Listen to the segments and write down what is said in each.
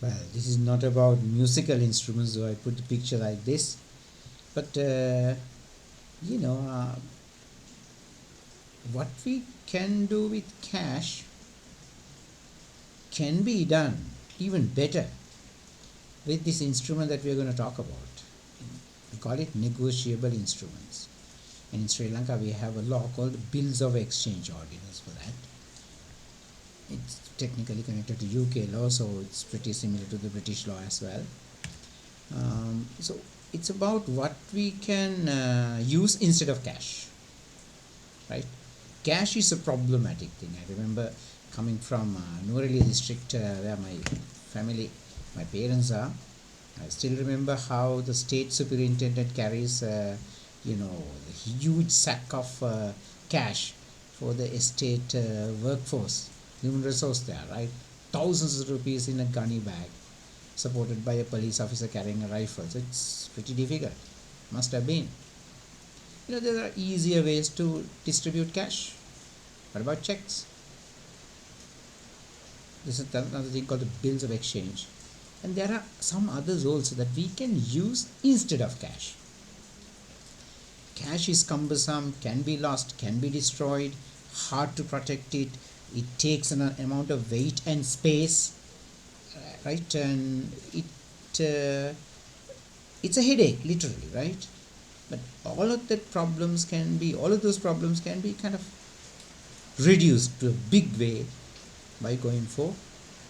Well, this is not about musical instruments, so I put the picture like this. But you know, what we can do with cash can be done even better with this instrument that we are going to talk about. We call it negotiable instruments. And in Sri Lanka, we have a law called Bills of Exchange Ordinance for that. It's technically connected to UK law, so it's pretty similar to the British law as well. So it's about what we can use instead of cash, right? Cash is a problematic thing. I remember coming from Nuwara district where my parents are. I still remember how the state superintendent carries, a huge sack of cash for the estate workforce, human resource there, right? Thousands of rupees in a gunny bag, supported by a police officer carrying a rifle. So it's pretty difficult. Must have been. There are easier ways to distribute cash. What about checks? This is another thing called the bills of exchange. And there are some others also that we can use instead of cash. Cash is cumbersome, can be lost, can be destroyed, hard to protect it. It takes an amount of weight and space, right? And it's a headache, literally, right? But all of those problems can be kind of reduced to a big way by going for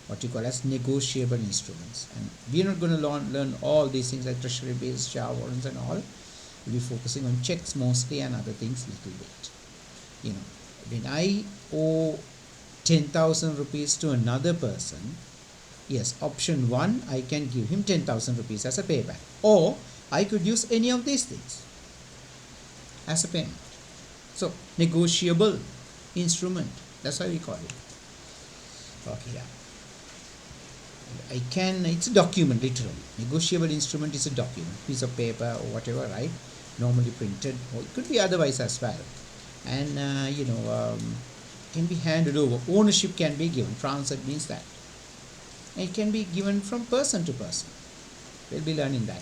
what you call as negotiable instruments. And we are not going to learn all these things like treasury bills, share warrants and all. We'll be focusing on checks mostly and other things little bit. When I owe 10,000 rupees to another person, yes, option 1, I can give him 10,000 rupees as a payback. Or I could use any of these things as a payment. So, negotiable instrument, that's why we call it. Okay, yeah. It's a document, literally. Negotiable instrument is a document, piece of paper or whatever, right? Normally printed, or it could be otherwise as well. And, can be handed over. Ownership can be given. Transferred means that. And it can be given from person to person. We'll be learning that.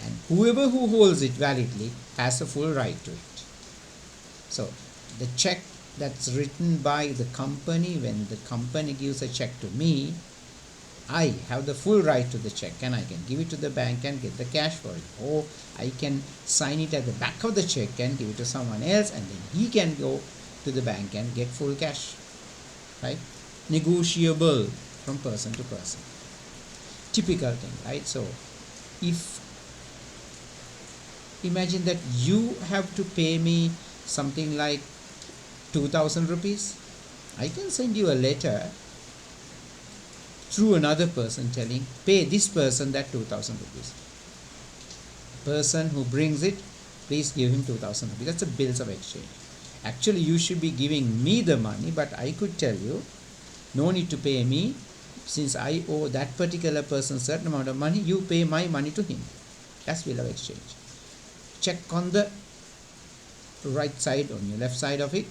And whoever who holds it validly has a full right to it. So, the check that's written by the company, when the company gives a check to me, I have the full right to the check, and I can give it to the bank and get the cash for it. Or I can sign it at the back of the check and give it to someone else, and then he can go to the bank and get full cash, right? Negotiable from person to person. Typical thing, right? So if imagine that you have to pay me something like 2,000 rupees, I can send you a letter through another person telling, pay this person that 2,000 rupees. Person who brings it, please give him 2,000 rupees. That's a bills of exchange. Actually, you should be giving me the money, but I could tell you, no need to pay me. Since I owe that particular person a certain amount of money, you pay my money to him. That's bill of exchange. Check on the right side, on your left side of it.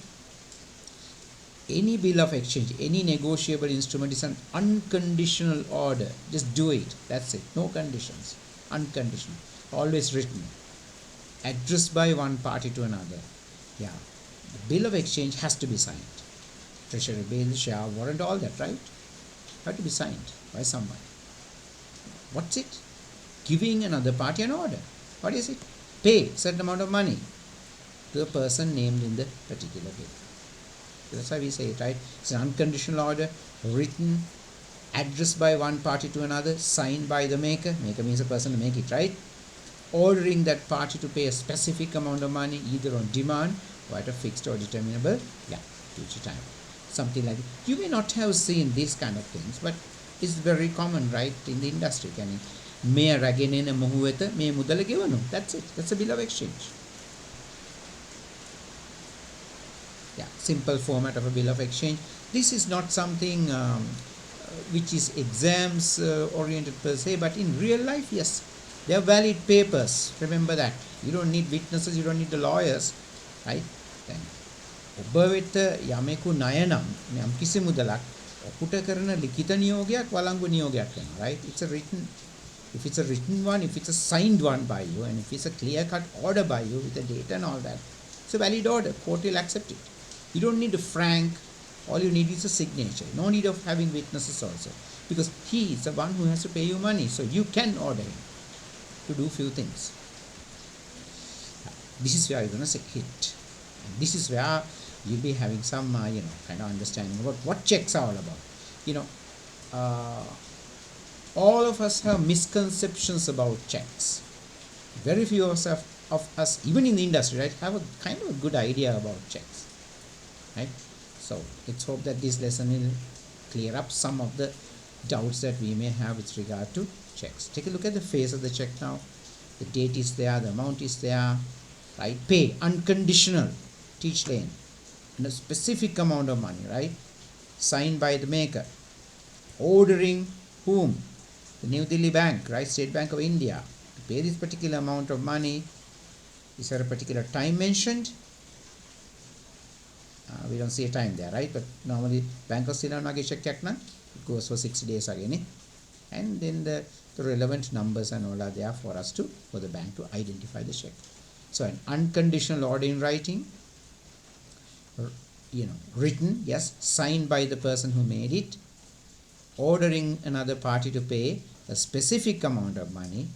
Any bill of exchange, any negotiable instrument is an unconditional order. Just do it. That's it. No conditions. Unconditional. Always written. Addressed by one party to another. Yeah. The bill of exchange has to be signed. Treasury bill, share warrant, all that, right? Have to be signed by someone. What's it? Giving another party an order. What is it? Pay a certain amount of money to a person named in the particular bill. That's how we say it, right? It's an unconditional order, written, addressed by one party to another, signed by the maker. Maker means a person to make it, right? Ordering that party to pay a specific amount of money, either on demand or at a fixed or determinable future time. Something like that. You may not have seen these kind of things, but it's very common, right, in the industry. May raggen ena mohu weta me mudala gewanu. That's it. That's a bill of exchange. Yeah, simple format of a bill of exchange. This is not something which is exams oriented per se, but in real life, yes, they are valid papers. Remember that. You don't need witnesses, you don't need the lawyers, right? Then ඔබ වෙත යමෙකු ණය නම් යම් කිසි මුදලක් ඔපුට කරන ලිඛිත නියෝගයක් වළංගු නියෝගයක් වෙනවා, right? It's a written, if it's a written one, if it's a signed one by you, and if it's a clear cut order by you with the date and all that, it's a valid order. Court will accept it. You don't need to frank. All you need is a signature. No need of having witnesses also, because he is the one who has to pay you money, so you can order him to do few things. This is where you're going to say hit. And this is where you'll be having some kind of understanding about what checks are all about. All of us have misconceptions about checks. Very few of us, even in the industry, right, have a kind of a good idea about checks, right? So let's hope that this lesson will clear up some of the doubts that we may have with regard to checks. Take a look at the face of the check now. The date is there, the amount is there, right? Pay, unconditional, teach lane, and a specific amount of money, right? Signed by the maker. Ordering whom? The New Delhi Bank, right? State Bank of India, to pay this particular amount of money. Is there a particular time mentioned? We don't see a time there, right? But normally Bank of Sri Lanka check it goes for 60 days again, and then the relevant numbers and all are there for us to, for the bank to identify the check. So an unconditional order in writing, written, yes, signed by the person who made it, ordering another party to pay a specific amount of money,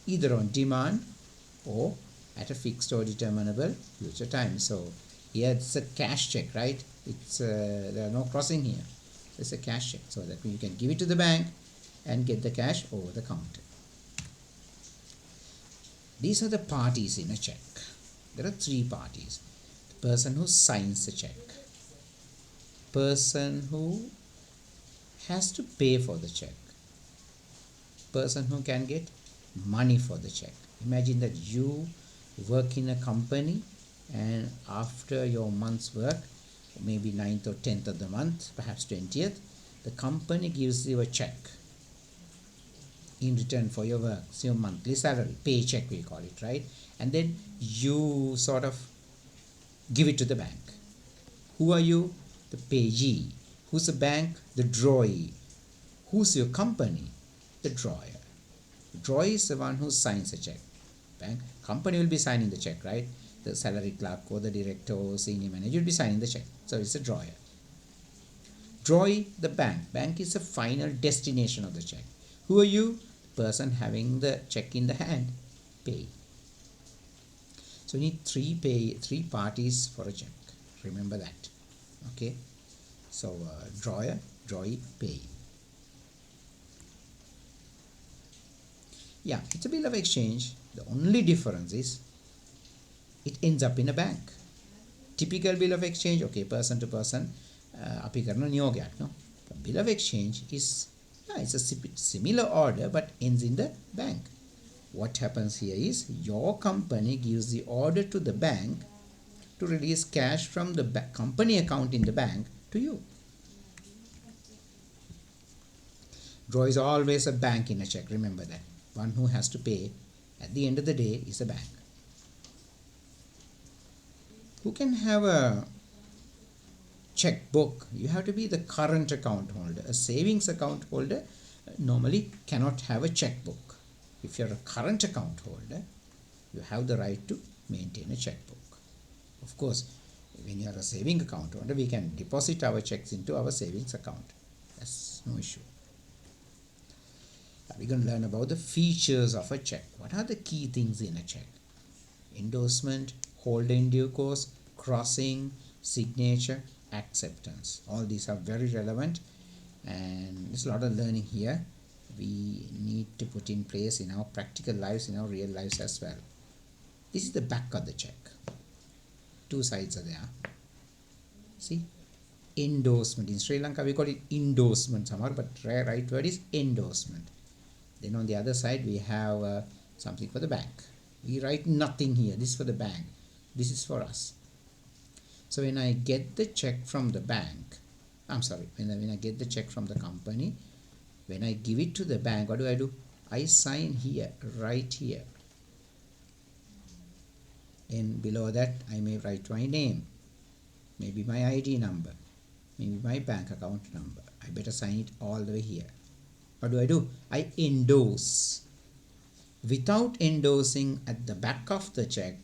either on demand or at a fixed or determinable future time. So here it's a cash check, right? It's there are no crossing here. It's a cash check, so that means you can give it to the bank and get the cash over the counter. These are the parties in a check. There are three parties. The person who signs the check, person who has to pay for the check, person who can get money for the check. Imagine that you work in a company, and after your month's work, maybe 9th or 10th of the month, perhaps 20th, the company gives you a check in return for your work. It's your monthly salary, paycheck we call it, right? And then you sort of give it to the bank. Who are you? The payee. Who's the bank? The drawee. Who's your company? The drawer. The drawer is the one who signs the check. Bank company will be signing the check, right? The salary clerk or the director or senior manager will be signing the check. So it's a drawer. Drawee, the bank. Bank is the final destination of the check. Who are you? The person having the check in the hand. Pay. So you need three parties for a check. Remember that. Okay. So drawer, drawee, pay. Yeah, it's a bill of exchange. The only difference is it ends up in a bank. Typical bill of exchange, okay, person to person, අපි කරන නියෝගයක්, no? The bill of exchange is, it's a similar order but ends in the bank. What happens here is your company gives the order to the bank to release cash from the company account in the bank to you. Draw is always a bank in a check, remember that. One who has to pay at the end of the day is a bank. Who can have a checkbook? You have to be the current account holder. A savings account holder normally cannot have a checkbook. If you're a current account holder, you have the right to maintain a checkbook. Of course, when you are a saving account holder, we can deposit our checks into our savings account. That's no issue. We're going to learn about the features of a check. What are the key things in a check? Endorsement, holder in due course, crossing, signature, acceptance. All these are very relevant, and there's a lot of learning here we need to put in place in our practical lives, in our real lives as well. This is the back of the check. Two sides are there. See? Endorsement. In Sri Lanka we call it endorsement somewhere, but right word is endorsement. Then on the other side we have something for the bank. We write nothing here. This is for the bank. This is for us. So when I get the check from the bank, when I get the check from the company, when I give it to the bank, what do? I sign here, right here. And below that I may write my name, maybe my ID number, maybe my bank account number, I better sign it all the way here. What do? I endorse. Without endorsing at the back of the check,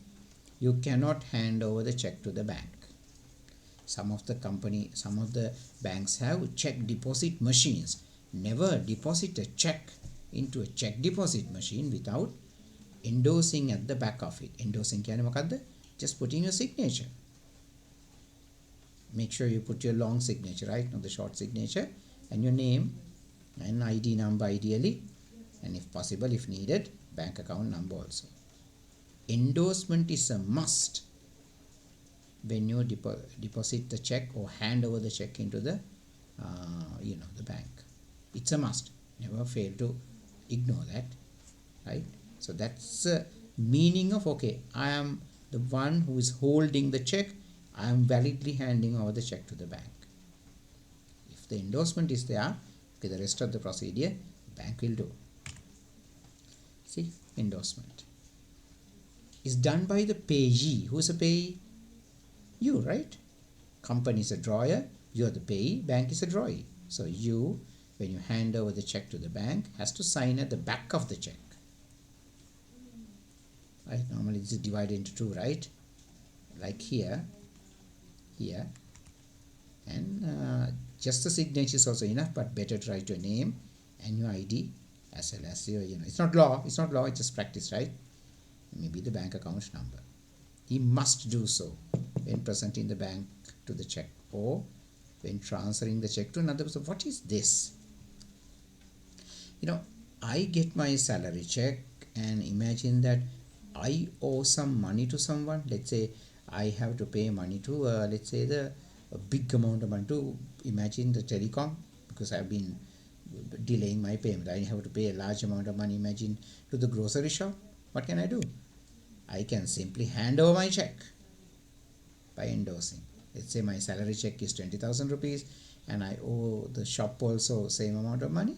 you cannot hand over the check to the bank. Some of the banks have check deposit machines. Never deposit a check into a check deposit machine without endorsing at the back of it. Endorsing කියන්නේ මොකද්ද? Just putting your signature. Make sure you put your long signature, right? Not the short signature, and your name and ID number ideally, and if possible, if needed, bank account number also. Endorsement is a must when you deposit the check or hand over the check into the the bank. It's a must. Never fail to ignore that, right? So that's the meaning of, okay, I am the one who is holding the check. I am validly handing over the check to the bank. If the endorsement is there, okay, the rest of the procedure bank will do. See, endorsement is done by the payee. Who's a payee? You, right? Company is a drawer, you are the payee, bank is a drawee. So you, when you hand over the check to the bank, has to sign at the back of the check. Right? Normally this is divided into two, right? Like here, and just the signature is also enough, but better to write your name and your ID as well as your, it's not law, it's just practice, right? Maybe the bank account number. He must do so when presenting the bank to the check or when transferring the check to another person. What is this? I get my salary check and imagine that I owe some money to someone. Let's say I have to pay money to, let's say a big amount of money to, imagine the telecom, because I've been delaying my payment. I have to pay a large amount of money, imagine, to the grocery shop. What can I do? I can simply hand over my check by endorsing. Let's say my salary check is 20,000 rupees and I owe the shop also same amount of money.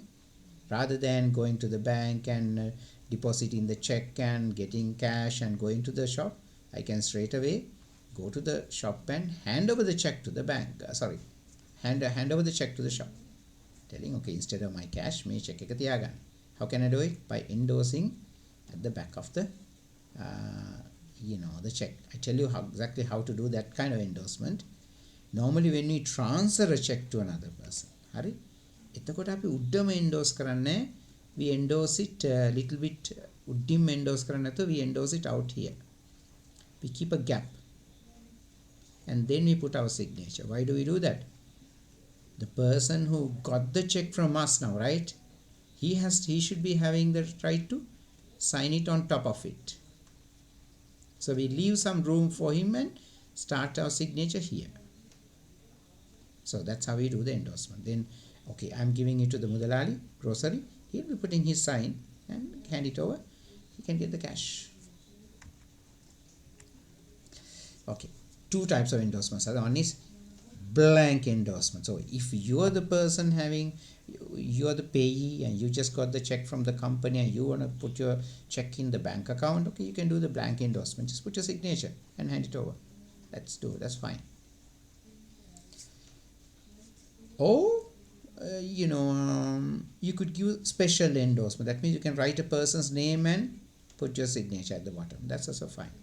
Rather than going to the bank and depositing the check and getting cash and going to the shop, I can straight away go to the shop and hand over the check to the bank. Hand over the check to the shop, telling, okay, instead of my cash, me check එක තියාගන්න. How can I do it? By endorsing at the back of the the check. I tell you exactly how to do that kind of endorsement. Normally when we transfer a check to another person, හරි? එතකොට අපි උඩම endorse කරන්නේ, we endorse it a little bit උඩින්ම endorse කරන්නේ නැතුව we endorse it out here. We keep a gap and then we put our signature. Why do we do that? The person who got the check from us now, right? He should be having the right to sign it on top of it. So we leave some room for him and start our signature here. So that's how we do the endorsement. Then, okay, I'm giving it to the Mudalali, grocery. He'll be putting his sign and hand it over. He can get the cash. Okay, two types of endorsements. One is blank endorsement. So if you're the person you're the payee and you just got the check from the company and you want to put your check in the bank account, okay, you can do the blank endorsement. Just put your signature and hand it over. That's fine. Or you could give special endorsement. That means you can write a person's name and put your signature at the bottom. That's also fine.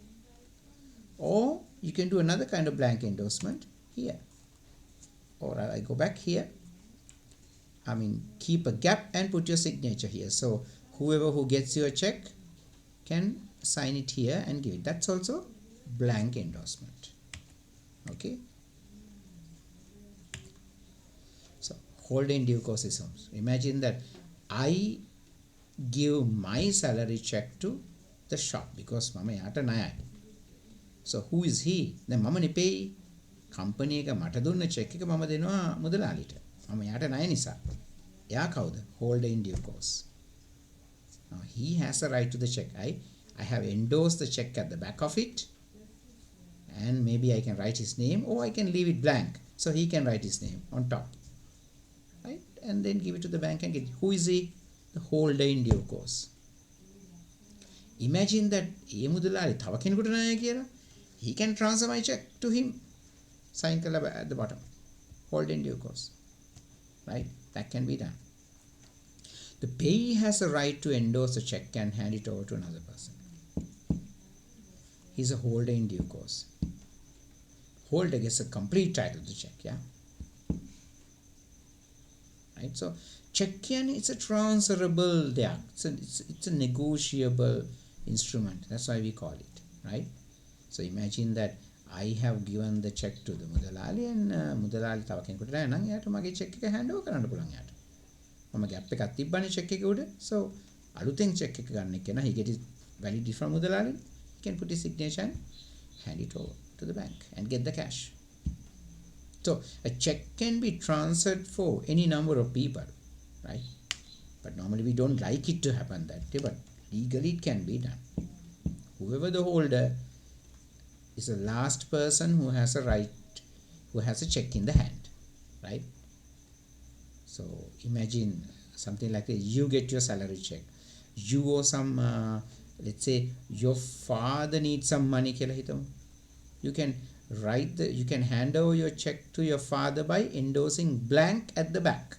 Or you can do another kind of blank endorsement here. Or I go back here. Keep a gap and put your signature here. So whoever who gets your check can sign it here and give it. That's also blank endorsement. Okay. So hold in due course is. Imagine that I give my salary check to the shop because mama yata naya. So who is he? Then mama ne pay company එක මට දුන්න check එක මම දෙනවා මුදලාලිට. මම යාට ණය නිසා. එයා කවුද? Holder in due course. Now he has a right to the check. I have endorsed the check at the back of it, and maybe I can write his name or I can leave it blank so he can write his name on top, right? And then give it to the bank and get it. Who is he? The holder in due course. Imagine that ඒ මුදලාලි තව කෙනෙකුට ණය කියලා. He can transfer my check to him. Sign at the bottom. Hold in due course. right? That can be done. The payee has a right to endorse a check and hand it over to another person. He's a holder in due course. Holder gets a complete title to check, yeah? Right? So cheque it's a transferable debt. It's a negotiable instrument. That's why we call it, right? So imagine that I have given the check to the mudalali and mudalali තව කෙනෙකුට නම් එයාට මගේ check එක hand over කරන්න පුළුවන් යාට. මම gap එකක් තිබ්බනේ check එකේ උඩ. So අලුතෙන් check එක ගන්න කෙනා he get it valid from mudalali. He can put his signature and hand it over to the bank and get the cash. So a check can be transferred for any number of people, right? But normally we don't like it to happen that way, but legally it can be done. Whoever the holder is the last person who has a right, who has a check in the hand, right? So imagine something like this. You get your salary check. You owe some, let's say your father needs some money. You can you can hand over your check to your father by endorsing blank at the back.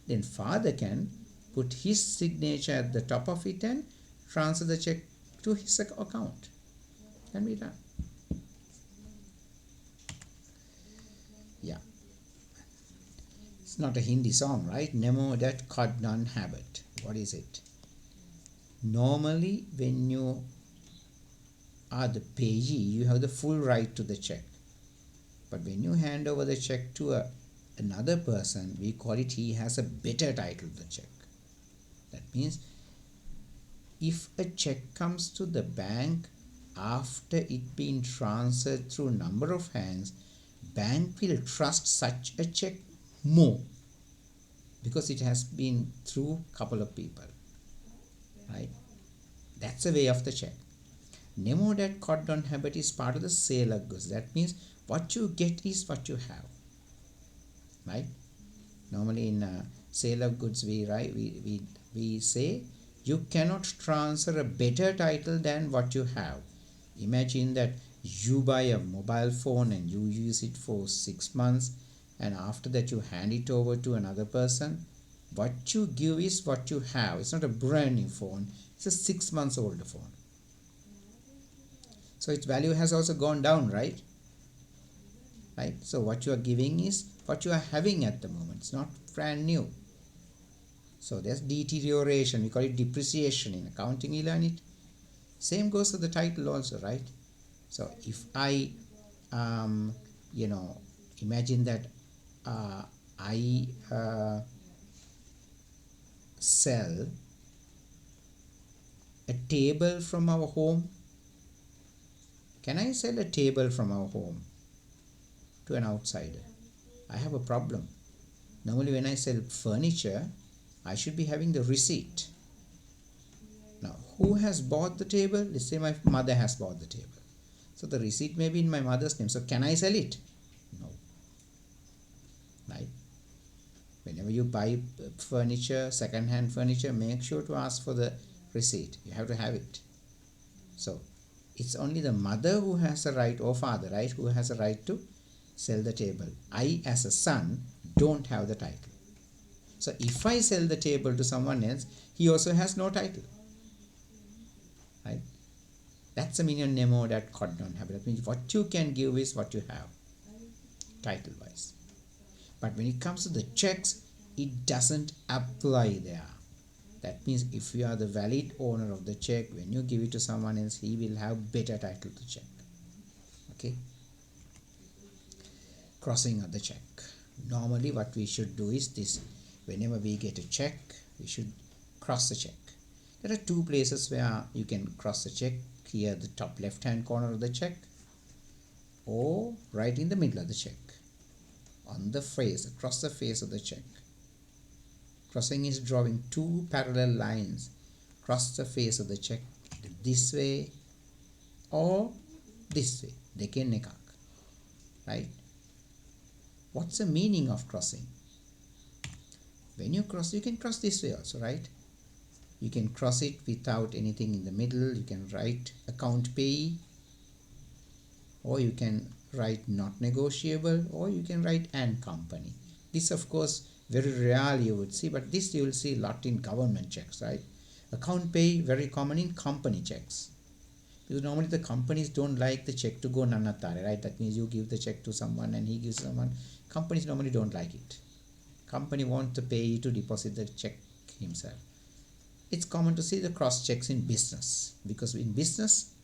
Then father can put his signature at the top of it and transfer the check to his account. Can be done. Yeah. It's not a Hindi song, right? Nemo that codnon habit. What is it? Normally when you are the payee, you have the full right to the check. But when you hand over the check to another person, we call it he has a better title to the check. That means if a check comes to the bank after it being transferred through number of hands, bank will trust such a check more because it has been through couple of people, right? That's the way of the check. Nemo that codnon habit is part of the sale of goods. That means what you get is what you have, right? Normally in sale of goods we say you cannot transfer a better title than what you have. Imagine that you buy a mobile phone and you use it for 6 months, and after that you hand it over to another person. What you give is what you have. It's not a brand new phone, it's a 6 months old phone. So its value has also gone down, right? Right? So what you are giving is what you are having at the moment. It's not brand new. So there's deterioration. We call it depreciation. In accounting, you learn it. Same goes to the title also, right? So if I, imagine that I sell a table from our home. Can I sell a table from our home to an outsider? I have a problem. Normally when I sell furniture, I should be having the receipt. Now, who has bought the table? Let's say my mother has bought the table. So the receipt may be in my mother's name. So can I sell it? No. Right? Whenever you buy furniture, second-hand furniture, make sure to ask for the receipt. You have to have it. So it's only the mother who has a right, or father, right, who has a right to sell the table. I, as a son, don't have the title. So if I sell the table to someone else, he also has no title. Right? That's the meaning of nemo that codnon habit. That means what you can give is what you have, title-wise. But when it comes to the checks, it doesn't apply there. That means if you are the valid owner of the check, when you give it to someone else, he will have better title to check. Okay? Crossing of the check. Normally what we should do is this. Whenever we get a check, we should cross the check. There are two places where you can cross the check. Here the top left hand corner of the check, or right in the middle of the check. On the face, across the face of the check. Crossing is drawing two parallel lines across the face of the check, this way or this way. Dekin nekak. Right? What's the meaning of crossing? When you cross, you can cross this way also, right? You can cross it without anything in the middle. You can write account payee, or you can write not negotiable, or you can write and company. This of course Very rarely you would see, but this you will see a lot in government checks, right? Account pay, very common in company checks. Because normally the companies don't like the check to go nanatare, right? That means you give the check to someone and he gives someone. Companies normally don't like it. Company want the payee to deposit the check himself. It's common to see the cross checks in business, because in business,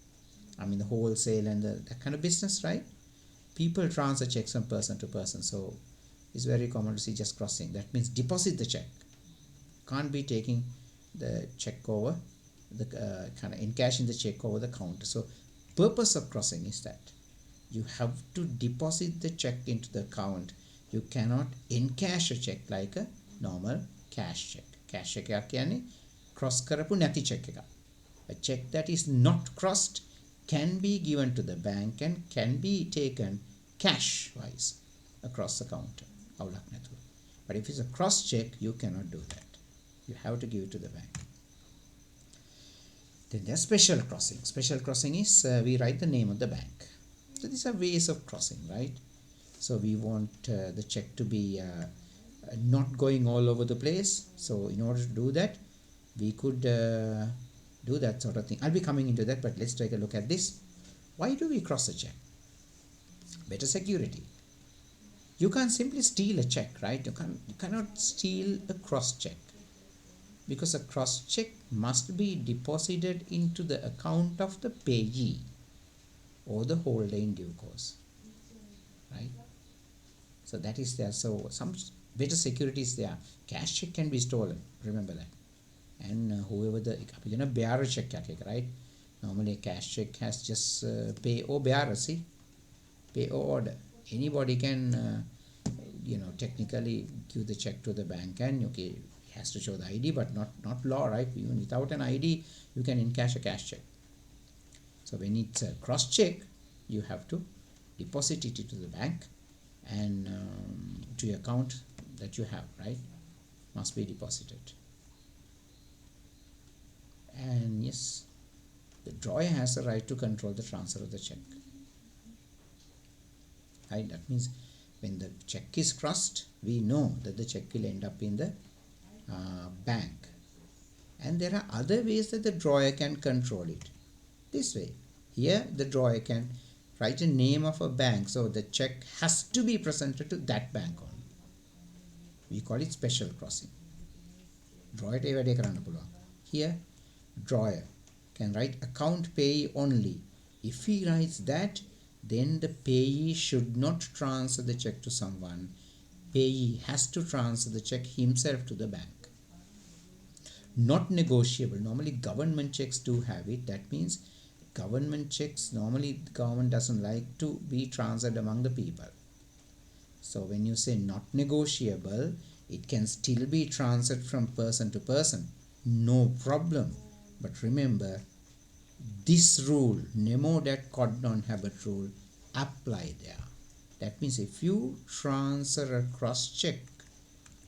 I mean the wholesale and that kind of business, right? People transfer checks from person to person, so it's very common to see just crossing. That means deposit the check. Can't be taking the check over the kind of encashing the check over the counter. So purpose of crossing is that you have to deposit the check into the account. You cannot encash a check like a normal cash check. Cash check එකක් කියන්නේ cross කරපු නැති check එකක්. A check that is not crossed can be given to the bank and can be taken cash wise across the counter. අවුලක් නැතුව. But if it's a cross check, you cannot do that. You have to give it to the bank. Then there's special crossing. Special crossing is we write the name of the bank. So these are ways of crossing, right? So we want the check to be not going all over the place. So in order to do that, we could do that sort of thing. I'll be coming into that, but let's take a look at this. Why do we cross a check? Better security. You can't simply steal a check, right? You cannot steal a cross check, because a cross check must be deposited into the account of the payee or the holder in due course, right? So that is there. So some better security is there. Cash check can be stolen, remember that. And whoever the bearer check, right? Normally a cash check has just pay or bearer, see? Pay or order. Anybody can technically give the check to the bank, and okay, has to show the ID, but not law, right? Even without an ID, you can encash a cash check. So when it's a cross check, you have to deposit it to the bank and to your account that you have, right? Must be deposited. And yes, the drawer has the right to control the transfer of the check. Right? That means when the check is crossed, we know that the check will end up in the bank. And there are other ways that the drawer can control it. This way. Here the drawer can write a name of a bank, so the check has to be presented to that bank only. We call it special crossing. Drawer ඒ වැඩේ කරන්න පුළුවන්. Here drawer can write account payee only. If he writes that, then the payee should not transfer the check to someone. Payee has to transfer the check himself to the bank. Not negotiable. Normally government checks do have it. That means government checks, normally the government doesn't like to be transferred among the people. So when you say not negotiable, it can still be transferred from person to person. No problem. But remember, this rule, nemo that cordon habit rule, apply there. That means if you transfer a cross check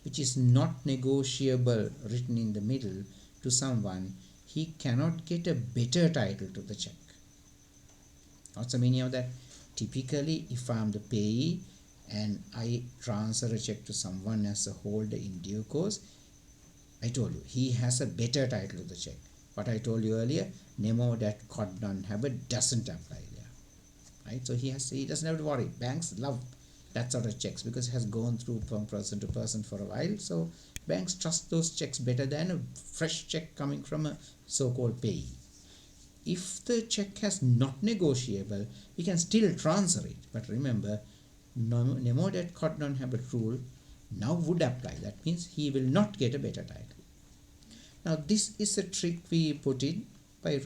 which is not negotiable written in the middle to someone, he cannot get a better title to the check. What's the meaning of that? Typically, if I am the payee and I transfer a check to someone as a holder in due course, I told you, he has a better title to the check. What I told you earlier, nemo that cordon habit doesn't apply there. Right? So he doesn't have to worry. Banks love that sort of checks because it has gone through from person to person for a while. So banks trust those checks better than a fresh check coming from a so-called payee. If the check has not negotiable, we can still transfer it. But remember, nemo that cordon habit rule now would apply. That means he will not get a better title. Now this is a trick we put in by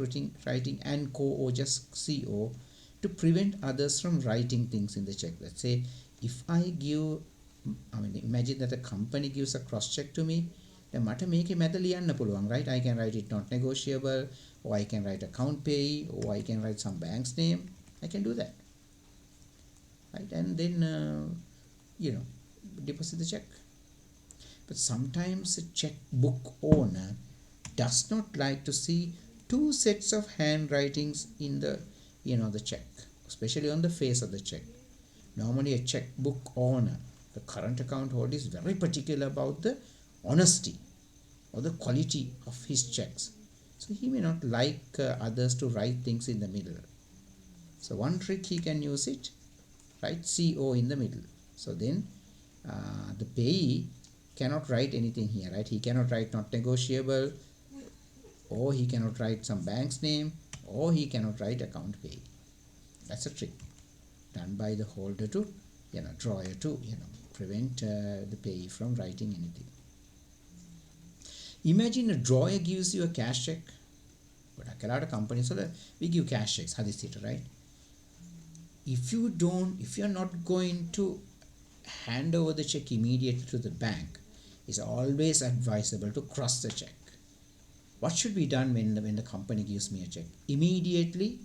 writing and co or just co to prevent others from writing things in the check. Let's say if imagine that a company gives a cross check to me, then මට මේකේ මැද ලියන්න පුළුවන්, right? I can write it not negotiable, or I can write account payee, or I can write some bank's name. I can do that, right? And then deposit the check. But sometimes a checkbook owner does not like to see two sets of handwritings in the the check, especially on the face of the check. Normally a checkbook owner The current account holder is very particular about the honesty or the quality of his checks. So he may not like others to write things in the middle. So one trick he can use it, write CO in the middle. So then the payee cannot write anything here, right? He cannot write not negotiable, or he cannot write some bank's name, or he cannot write account payee. That's a trick done by the holder to, drawer to, prevent the payee from writing anything. Imagine a drawer gives you a cash check. But a lot of companies, we give cash checks, right? If you're not going to hand over the check immediately to the bank, it's always advisable to cross the check. What should be done when the company gives me a check? Immediately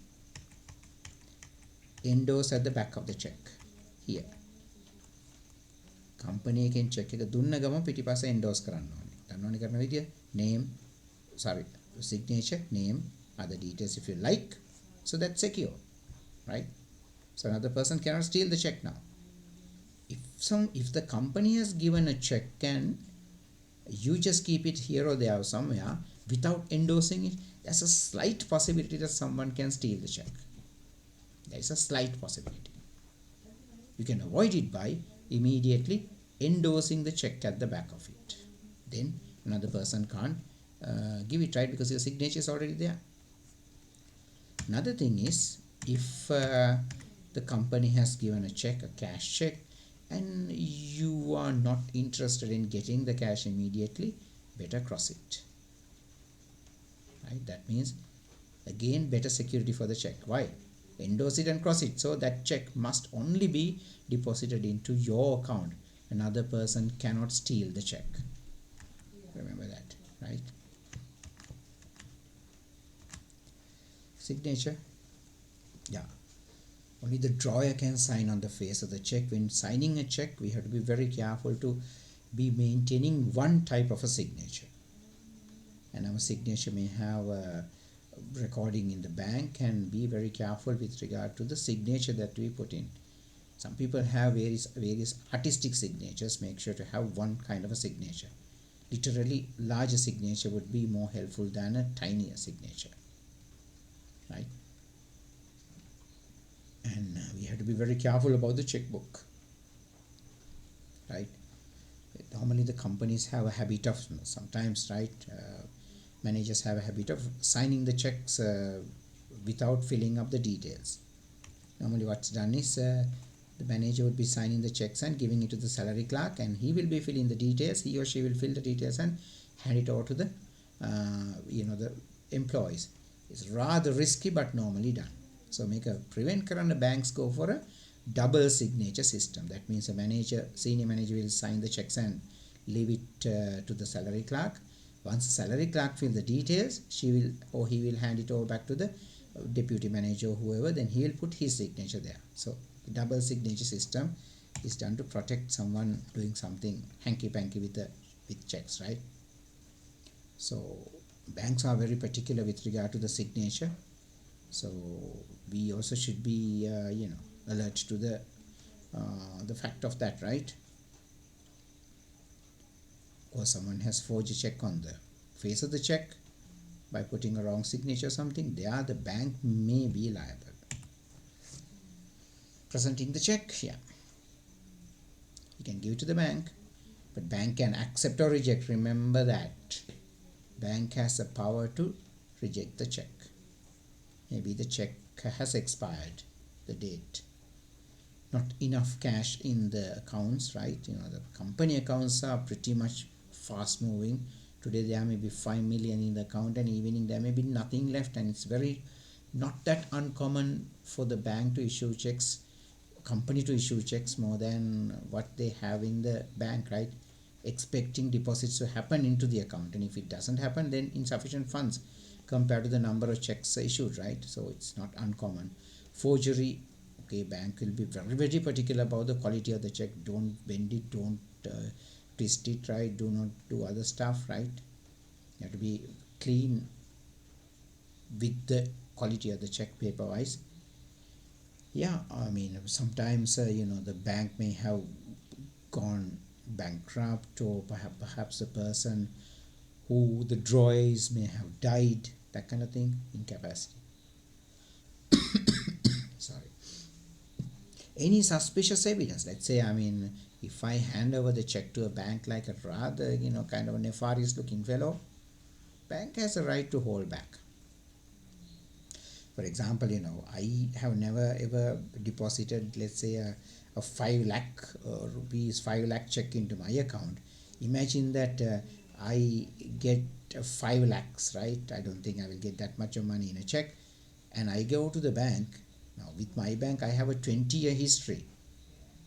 endorse at the back of the check here. Company එකෙන් check එක දුන්න ගම පිටිපස්සේ endorse කරන්න ඕනේ. දන්නවනේ කරන විදිය. Name, signature, name, other details if you like. So that's secure, right? So another person cannot steal the check now. If the company has given a check and you just keep it here or there or somewhere without endorsing it, there's a slight possibility that someone can steal the check. There is a slight possibility. You can avoid it by immediately endorsing the check at the back of it. Then another person can't give it, right, because your signature is already there. Another thing is, if the company has given a check, a cash check, and you are not interested in getting the cash immediately, better cross it. Right? That means, again, better security for the check. Why? Endorse it and cross it. So that check must only be deposited into your account. Another person cannot steal the check. Remember that, right? Signature. Yeah. Only the drawer can sign on the face of the check. When signing a check, we have to be very careful to be maintaining one type of a signature. And our signature may have a recording in the bank, and be very careful with regard to the signature that we put in. Some people have various artistic signatures. Make sure to have one kind of a signature. Literally, larger signature would be more helpful than a tinier signature, right? And we have to be very careful about the checkbook, right? Normally the companies have a habit of, sometimes, right, managers have a habit of signing the checks without filling up the details. Normally what's done is the manager would be signing the checks and giving it to the salary clerk, and he will be filling the details. He or she will fill the details and hand it over to the the employees. It's rather risky, but normally done. So prevent karana banks go for a double signature system. That means a senior manager will sign the checks and leave it to the salary clerk. Once the salary clerk fills the details, she will or he will hand it over back to the deputy manager or whoever. Then he will put his signature there. So the double signature system is done to protect someone doing something hanky-panky with checks, right? So banks are very particular with regard to the signature. So we also should be alert to the fact of that, right? Or someone has forged a check on the face of the check by putting a wrong signature or something, there the bank may be liable. Presenting the check, yeah, you can give it to the bank, but bank can accept or reject. Remember that bank has the power to reject the check. Maybe the check has expired, the date, not enough cash in the accounts, right? The company accounts are pretty much fast moving. Today there may be 5 million in the account, and evening there may be nothing left, and it's very not that uncommon for the bank to issue checks, company to issue checks more than what they have in the bank, right? Expecting deposits to happen into the account, and if it doesn't happen, then insufficient funds compared to the number of checks issued, right? So it's not uncommon. Forgery, okay, bank will be very, very particular about the quality of the check. Don't bend it, don't twist it, right? Do not do other stuff, right? You have to be clean with the quality of the check paper wise. Yeah, I mean, sometimes the bank may have gone bankrupt, or perhaps the person who the drawer is may have died, that kind of thing, incapacity. Sorry. Any suspicious evidence, let's say, if I hand over the check to a bank like a rather, kind of a nefarious looking fellow, bank has a right to hold back. For example, I have never ever deposited, let's say, a 5 lakh rupees, 5 lakh check into my account. Imagine that I get 5 lakhs, right? I don't think I will get that much of money in a check. And I go to the bank. Now, with my bank, I have a 20-year history.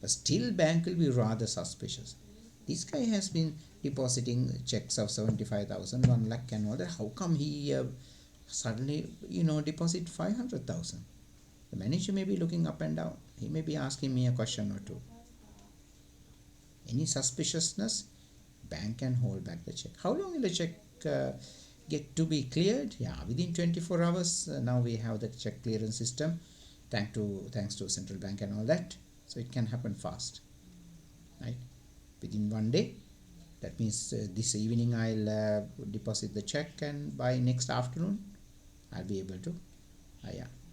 But still, bank will be rather suspicious. This guy has been depositing checks of 75,000, 1 lakh and all that. How come he suddenly, deposit 500,000? The manager may be looking up and down. He may be asking me a question or two. Any suspiciousness, bank can hold back the check. How long will the check get to be cleared? Yeah, within 24 hours. Now we have the check clearance system, thanks to central bank and all that. So it can happen fast, right? Within 1 day. That means this evening I'll deposit the check, and by next afternoon I'll be able to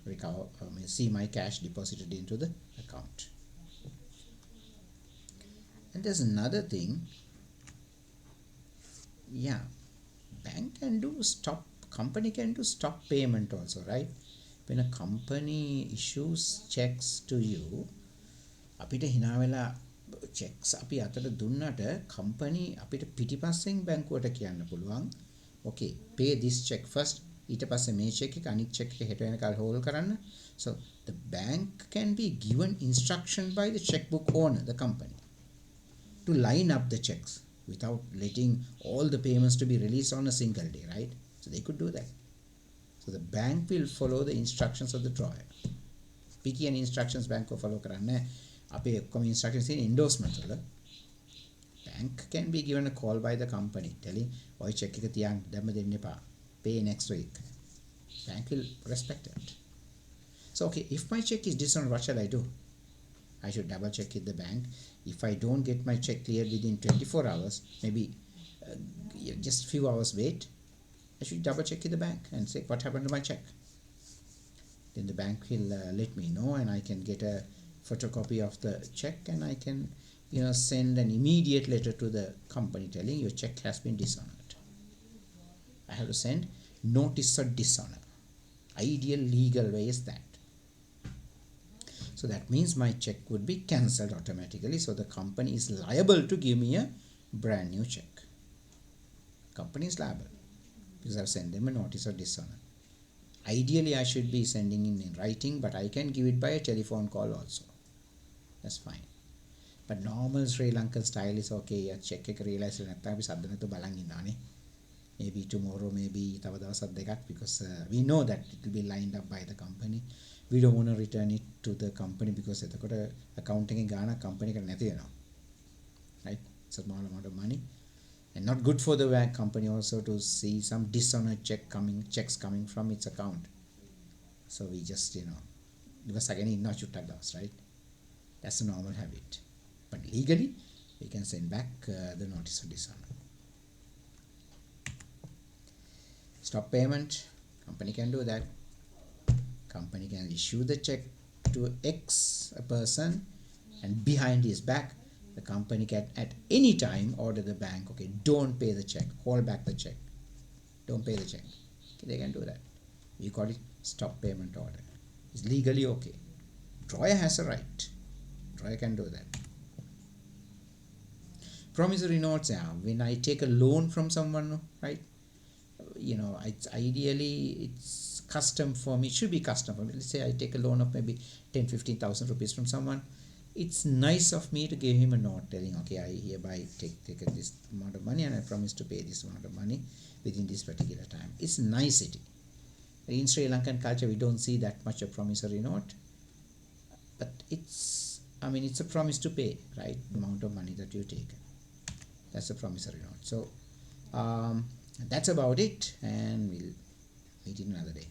recover, see my cash deposited into the account. And there's another thing. Yeah, company can do stop payment also, right? When a company issues checks to you, අපිට හිනා වෙලා checks අපි අතට දුන්නට company අපිට පිටිපස්සෙන් බැංකුවට කියන්න පුළුවන්, okay, pay this check first, ඊට පස්සේ මේ check එක අනිත් check එක හෙට වෙනකල් hold කරන්න. So the bank can be given instruction by the checkbook owner, the company, to line up the checks without letting all the payments to be released on a single day, right? So they could do that. So the bank will follow the instructions of the drawer. Picky and instructions bank will follow කරන්නේ. අපේ ඔක්කොම instructions in endorsement වල. Bank can be given a call by the company telling, ඔය check එක තියන්න දැම්ම දෙන්න එපා, pay next week. Bank will respect it. So okay, if my check is dishonored, what shall I do? I should double check with the bank. If I don't get my check cleared within 24 hours, maybe just few hours wait, I should double check with the bank and say, what happened to my check? Then the bank will let me know, and I can get a photocopy of the check, and I can send an immediate letter to the company telling your check has been dishonored. I have to send notice of dishonor. Ideal legal way is that. So that means my check would be cancelled automatically, so the company is liable to give me a brand new check. Company is liable because I've sent them a notice of dishonor. Ideally I should be sending in writing, but I can give it by a telephone call also. That's fine. But normal Sri Lankan style is okay. A check එක realize නැත්නම් අපි සද්ද නැතුව බලන් ඉන්නවානේ. Maybe tomorrow, maybe තව දවසක් දෙකක්, because we know that it will be lined up by the company. We don't want to return it to the company because එතකොට account එකේ ගාණක් company එකට නැති වෙනවා. Right? It's a small amount of money. And not good for the company also to see some dishonored checks coming from its account. So we just, because again ඉන්නවා චුට්ටක් දවස්, right? That's a normal habit. But legally, we can send back the notice of dishonor. Stop payment, company can do that. Company can issue the check to X a person, and behind his back, the company can at any time order the bank, okay, don't pay the check, hold back the check, don't pay the check. Okay, they can do that. We call it stop payment order. It's legally okay. Drawer has a right. Drawer can do that. Promissory notes, when I take a loan from someone, right? It's ideally it's custom for me. It should be custom for me. Let's say I take a loan of maybe 10,000-15,000 rupees from someone. It's nice of me to give him a note telling, okay, I hereby take this amount of money, and I promise to pay this amount of money within this particular time. It's nicety. In Sri Lankan culture, we don't see that much of promissory note, but it's a promise to pay, right? The amount of money that you take. That's a promissory note. So that's about it, and we'll meet in another day.